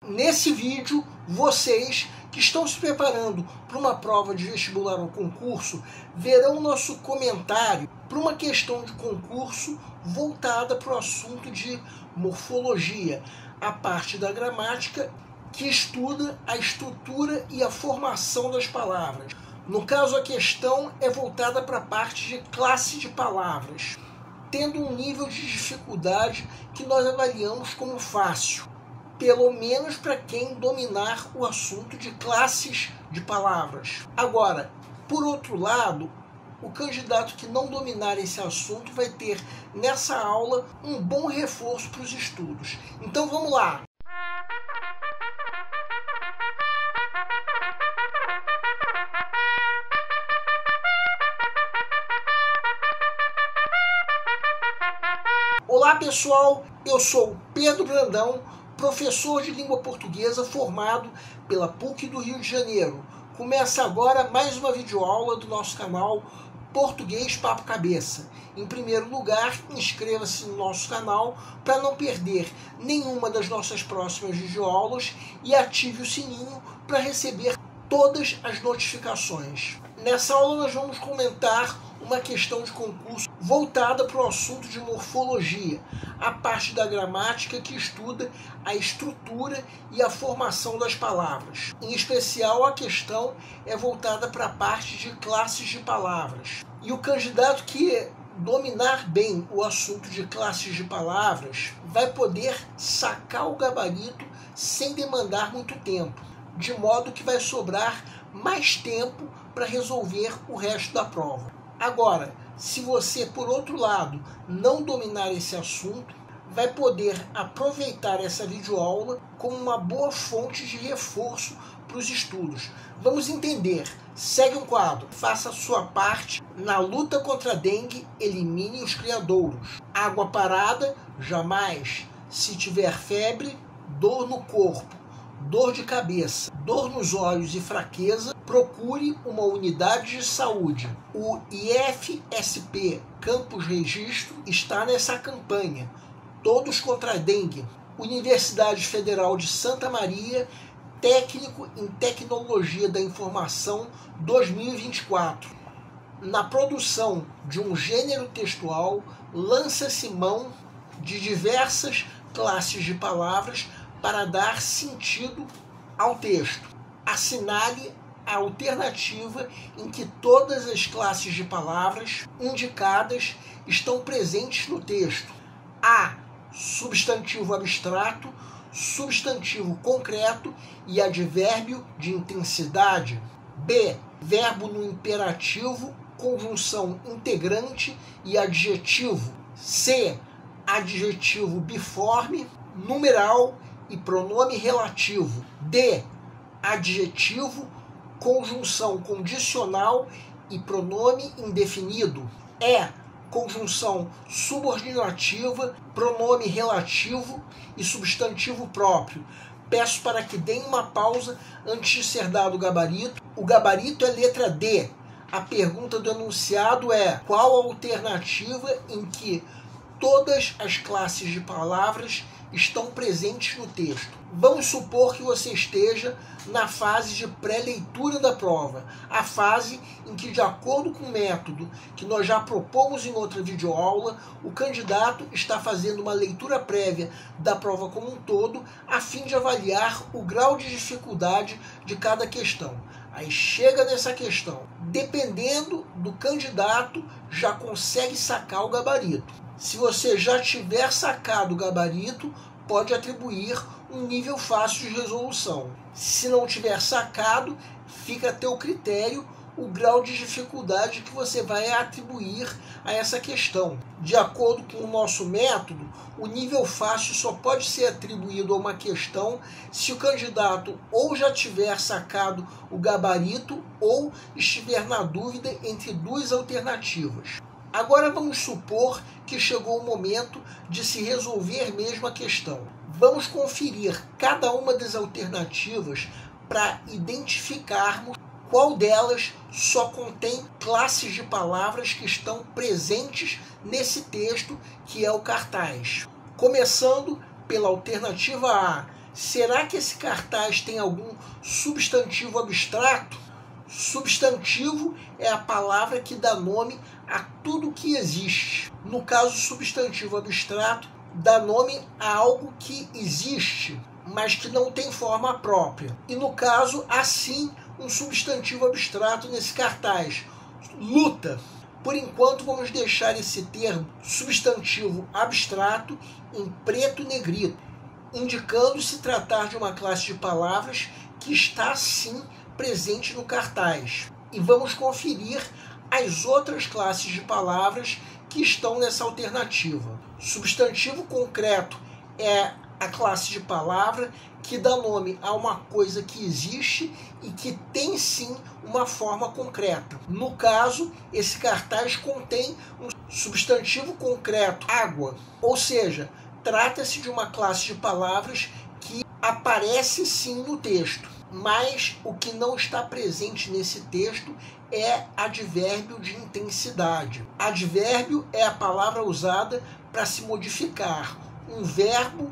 Nesse vídeo, vocês que estão se preparando para uma prova de vestibular ou concurso verão nosso comentário para uma questão de concurso voltada para o assunto de morfologia, a parte da gramática que estuda a estrutura e a formação das palavras. No caso, a questão é voltada para a parte de classe de palavras, tendo um nível de dificuldade que nós avaliamos como fácil, pelo menos para quem dominar o assunto de classes de palavras. Agora, por outro lado, o candidato que não dominar esse assunto vai ter nessa aula um bom reforço para os estudos. Então vamos lá! Olá pessoal, eu sou o Pedro Brandão, professor de língua portuguesa formado pela PUC do Rio de Janeiro. Começa agora mais uma videoaula do nosso canal Português Papo Cabeça. Em primeiro lugar, inscreva-se no nosso canal para não perder nenhuma das nossas próximas videoaulas e ative o sininho para receber todas as notificações. Nessa aula nós vamos comentar uma questão de concurso voltada para o assunto de morfologia, a parte da gramática que estuda a estrutura e a formação das palavras. Em especial, a questão é voltada para a parte de classes de palavras. E o candidato que dominar bem o assunto de classes de palavras vai poder sacar o gabarito sem demandar muito tempo, de modo que vai sobrar mais tempo para resolver o resto da prova. Agora, se você, por outro lado, não dominar esse assunto, vai poder aproveitar essa videoaula como uma boa fonte de reforço para os estudos. Vamos entender. Segue um quadro. Faça a sua parte na luta contra a dengue, elimine os criadouros. Água parada, jamais. Se tiver febre, dor no corpo, dor de cabeça, dor nos olhos e fraqueza, procure uma unidade de saúde. O IFSP Campus Registro está nessa campanha. Todos contra a dengue. Universidade Federal de Santa Maria, técnico em Tecnologia da Informação 2024. Na produção de um gênero textual, lança-se mão de diversas classes de palavras para dar sentido ao texto. Assinale a alternativa em que todas as classes de palavras indicadas estão presentes no texto. A. Substantivo abstrato, substantivo concreto e advérbio de intensidade. B. Verbo no imperativo, conjunção integrante e adjetivo. C. Adjetivo biforme, numeral e pronome relativo. D. Adjetivo, conjunção condicional e pronome indefinido. E. Conjunção subordinativa, pronome relativo e substantivo próprio. Peço para que deem uma pausa antes de ser dado o gabarito. O gabarito é letra D. A pergunta do enunciado é: qual a alternativa em que todas as classes de palavras estão presentes no texto? Vamos supor que você esteja na fase de pré-leitura da prova, a fase em que, de acordo com o método que nós já propomos em outra videoaula, o candidato está fazendo uma leitura prévia da prova como um todo, a fim de avaliar o grau de dificuldade de cada questão. Aí chega nessa questão, dependendo do candidato, já consegue sacar o gabarito. Se você já tiver sacado o gabarito, pode atribuir um nível fácil de resolução. Se não tiver sacado, fica a teu critério o grau de dificuldade que você vai atribuir a essa questão. De acordo com o nosso método, o nível fácil só pode ser atribuído a uma questão se o candidato ou já tiver sacado o gabarito ou estiver na dúvida entre duas alternativas. Agora vamos supor que chegou o momento de se resolver mesmo a questão. Vamos conferir cada uma das alternativas para identificarmos qual delas só contém classes de palavras que estão presentes nesse texto, que é o cartaz. Começando pela alternativa A, Será que esse cartaz tem algum substantivo abstrato? Substantivo é a palavra que dá nome a tudo que existe. No caso, substantivo abstrato dá nome a algo que existe, mas que não tem forma própria. E no caso, há sim um substantivo abstrato nesse cartaz: luta. Por enquanto, vamos deixar esse termo substantivo abstrato em preto e negrito, indicando se tratar de uma classe de palavras que está sim presente no cartaz. E vamos conferir as outras classes de palavras que estão nessa alternativa. Substantivo concreto é a classe de palavra que dá nome a uma coisa que existe e que tem sim uma forma concreta. No caso, esse cartaz contém um substantivo concreto, água, ou seja, trata-se de uma classe de palavras que aparece sim no texto, mas o que não está presente nesse texto é advérbio de intensidade. Advérbio é a palavra usada para se modificar um verbo,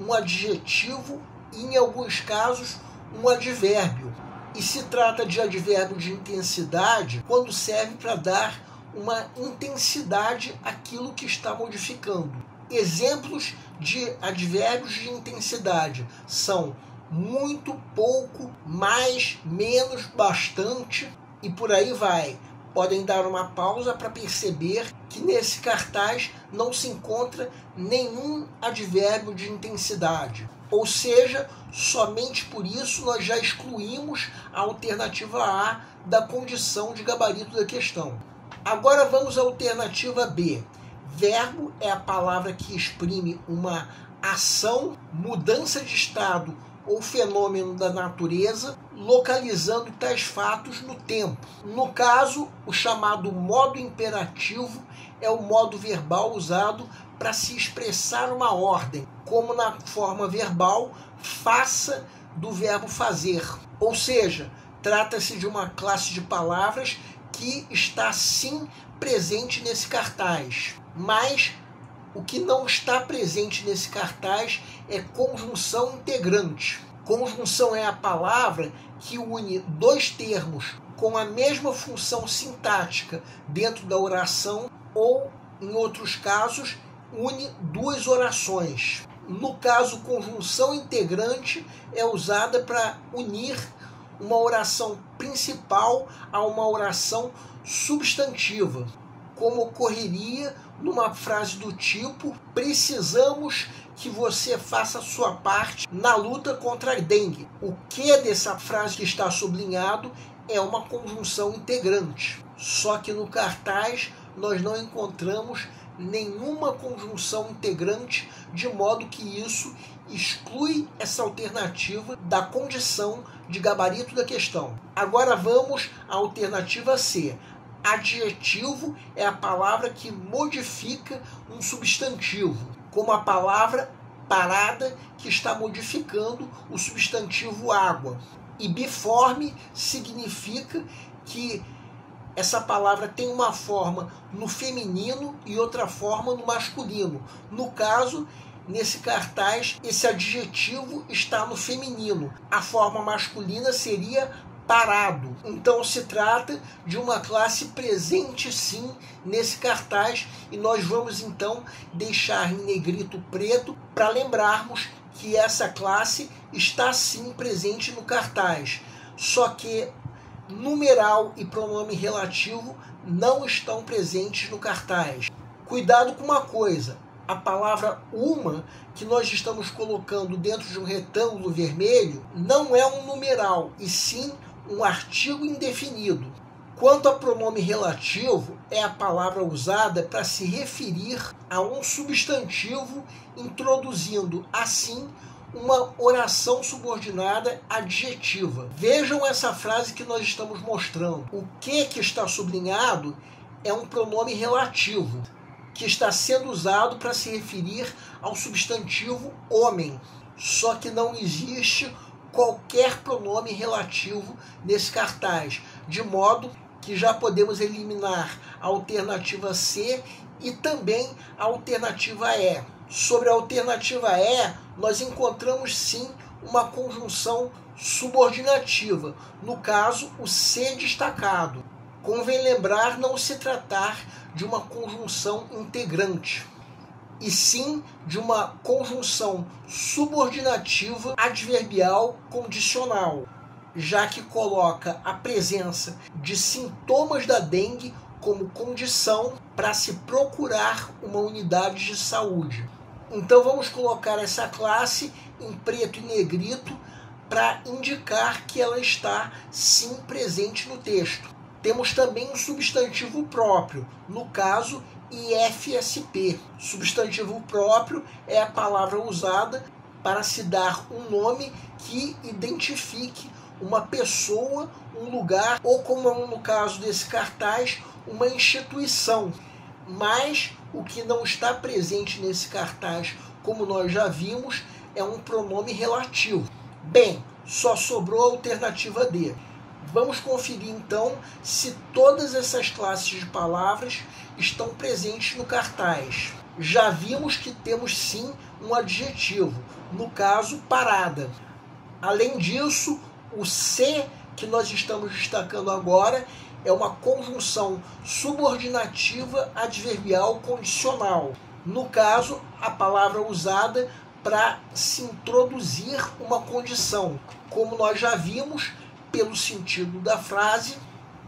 um adjetivo e, em alguns casos, um advérbio. E se trata de advérbio de intensidade quando serve para dar uma intensidade àquilo que está modificando. Exemplos de advérbios de intensidade são muito, pouco, mais, menos, bastante e por aí vai. Podem dar uma pausa para perceber que nesse cartaz não se encontra nenhum advérbio de intensidade. Ou seja, somente por isso nós já excluímos a alternativa A da condição de gabarito da questão. Agora vamos à alternativa B. Verbo é a palavra que exprime uma ação, mudança de estado ou fenômeno da natureza, localizando tais fatos no tempo. No caso, o chamado modo imperativo é o modo verbal usado para se expressar uma ordem, como na forma verbal faça do verbo fazer. Ou seja, trata-se de uma classe de palavras que está sim presente nesse cartaz. Mas o que não está presente nesse cartaz é conjunção integrante. Conjunção é a palavra que une dois termos com a mesma função sintática dentro da oração ou, em outros casos, une duas orações. No caso, conjunção integrante é usada para unir uma oração principal a uma oração substantiva, como ocorreria numa frase do tipo: precisamos que você faça a sua parte na luta contra a dengue. O que dessa frase que está sublinhado é uma conjunção integrante. Só que no cartaz nós não encontramos nenhuma conjunção integrante, de modo que isso exclui essa alternativa da condição de gabarito da questão. Agora vamos à alternativa C. Adjetivo é a palavra que modifica um substantivo, como a palavra parada, que está modificando o substantivo água. E biforme significa que essa palavra tem uma forma no feminino e outra forma no masculino. No caso, nesse cartaz, esse adjetivo está no feminino. A forma masculina seria parado. Então se trata de uma classe presente sim nesse cartaz e nós vamos então deixar em negrito preto para lembrarmos que essa classe está sim presente no cartaz. Só que numeral e pronome relativo não estão presentes no cartaz. Cuidado com uma coisa: a palavra uma, que nós estamos colocando dentro de um retângulo vermelho, não é um numeral, e sim um artigo indefinido. Quanto a pronome relativo, é a palavra usada para se referir a um substantivo, introduzindo assim uma oração subordinada adjetiva. Vejam essa frase que nós estamos mostrando. O que está sublinhado é um pronome relativo, que está sendo usado para se referir ao substantivo homem. Só que não existe qualquer pronome relativo nesse cartaz, de modo que já podemos eliminar a alternativa C e também a alternativa E. Sobre a alternativa E, nós encontramos sim uma conjunção subordinativa, no caso, o ser destacado. Convém lembrar não se tratar de uma conjunção integrante, e sim de uma conjunção subordinativa adverbial condicional, já que coloca a presença de sintomas da dengue como condição para se procurar uma unidade de saúde. Então vamos colocar essa classe em preto e negrito para indicar que ela está sim presente no texto. Temos também um substantivo próprio, no caso IFSP. Substantivo próprio é a palavra usada para se dar um nome que identifique uma pessoa, um lugar, ou como no caso desse cartaz, uma instituição. Mas o que não está presente nesse cartaz, como nós já vimos, é um pronome relativo. Bem, só sobrou a alternativa D. Vamos conferir então se todas essas classes de palavras estão presentes no cartaz. Já vimos que temos sim um adjetivo, no caso parada. Além disso, o C que nós estamos destacando agora é uma conjunção subordinativa adverbial condicional. No caso, a palavra usada para se introduzir uma condição. Como nós já vimos, pelo sentido da frase,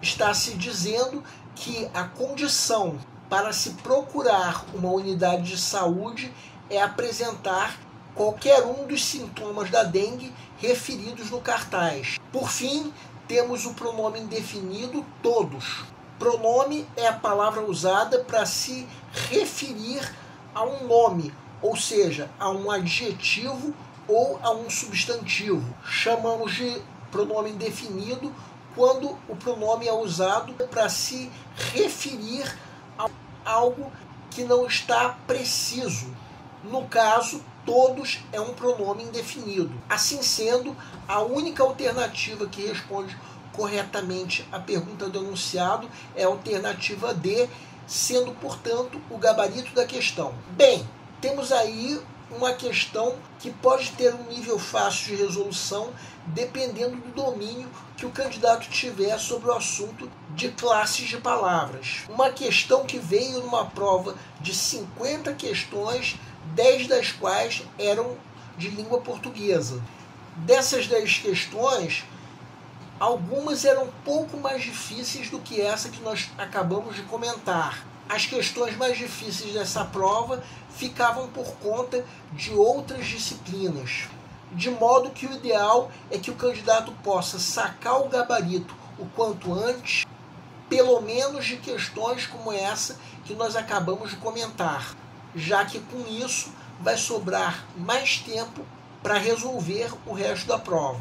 está se dizendo que a condição para se procurar uma unidade de saúde é apresentar qualquer um dos sintomas da dengue referidos no cartaz. Por fim, temos o pronome indefinido todos. Pronome é a palavra usada para se referir a um nome, ou seja, a um adjetivo ou a um substantivo. Chamamos de pronome indefinido quando o pronome é usado para se referir a algo que não está preciso. No caso, todos é um pronome indefinido. Assim sendo, a única alternativa que responde corretamente à pergunta do enunciado é a alternativa D, sendo, portanto, o gabarito da questão. Bem, temos aí uma questão que pode ter um nível fácil de resolução dependendo do domínio que o candidato tiver sobre o assunto de classes de palavras. Uma questão que veio numa prova de 50 questões, 10 das quais eram de língua portuguesa. Dessas 10 questões, algumas eram um pouco mais difíceis do que essa que nós acabamos de comentar. As questões mais difíceis dessa prova ficavam por conta de outras disciplinas, de modo que o ideal é que o candidato possa sacar o gabarito o quanto antes, pelo menos de questões como essa que nós acabamos de comentar, já que com isso vai sobrar mais tempo para resolver o resto da prova.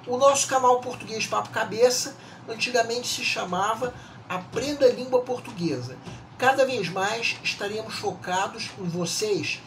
O nosso canal Português Papo Cabeça antigamente se chamava Aprenda a Língua Portuguesa. Cada vez mais estaremos focados em vocês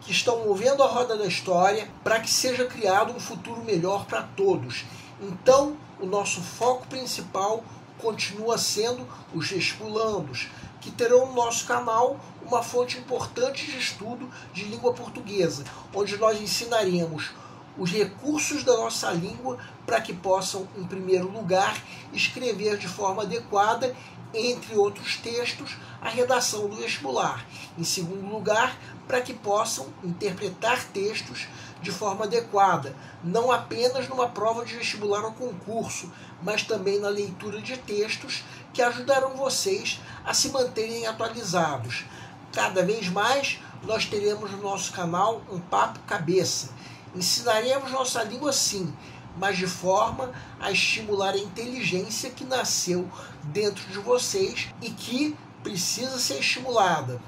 que estão movendo a roda da história para que seja criado um futuro melhor para todos. Então, o nosso foco principal continua sendo os vestibulandos, que terão no nosso canal uma fonte importante de estudo de língua portuguesa, onde nós ensinaremos os recursos da nossa língua para que possam, em primeiro lugar, escrever de forma adequada, entre outros textos, a redação do vestibular. Em segundo lugar, para que possam interpretar textos de forma adequada, não apenas numa prova de vestibular ou concurso, mas também na leitura de textos que ajudarão vocês a se manterem atualizados. Cada vez mais, nós teremos no nosso canal um Papo Cabeça. Ensinaremos nossa língua sim, mas de forma a estimular a inteligência que nasceu dentro de vocês e que precisa ser estimulada.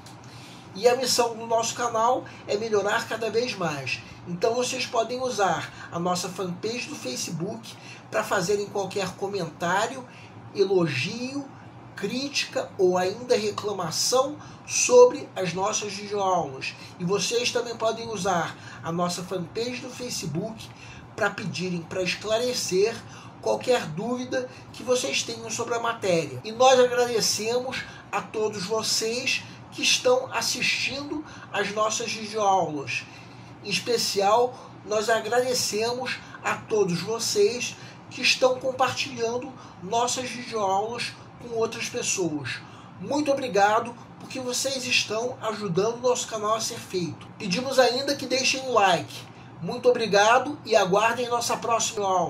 E a missão do nosso canal é melhorar cada vez mais. Então vocês podem usar a nossa fanpage do Facebook para fazerem qualquer comentário, elogio, crítica ou ainda reclamação sobre as nossas videoaulas. E vocês também podem usar a nossa fanpage do Facebook para pedirem para esclarecer qualquer dúvida que vocês tenham sobre a matéria. E nós agradecemos a todos vocês que estão assistindo às nossas videoaulas. Em especial, nós agradecemos a todos vocês que estão compartilhando nossas videoaulas com outras pessoas. Muito obrigado, porque vocês estão ajudando o nosso canal a ser feito. Pedimos ainda que deixem um like. Muito obrigado e aguardem nossa próxima aula.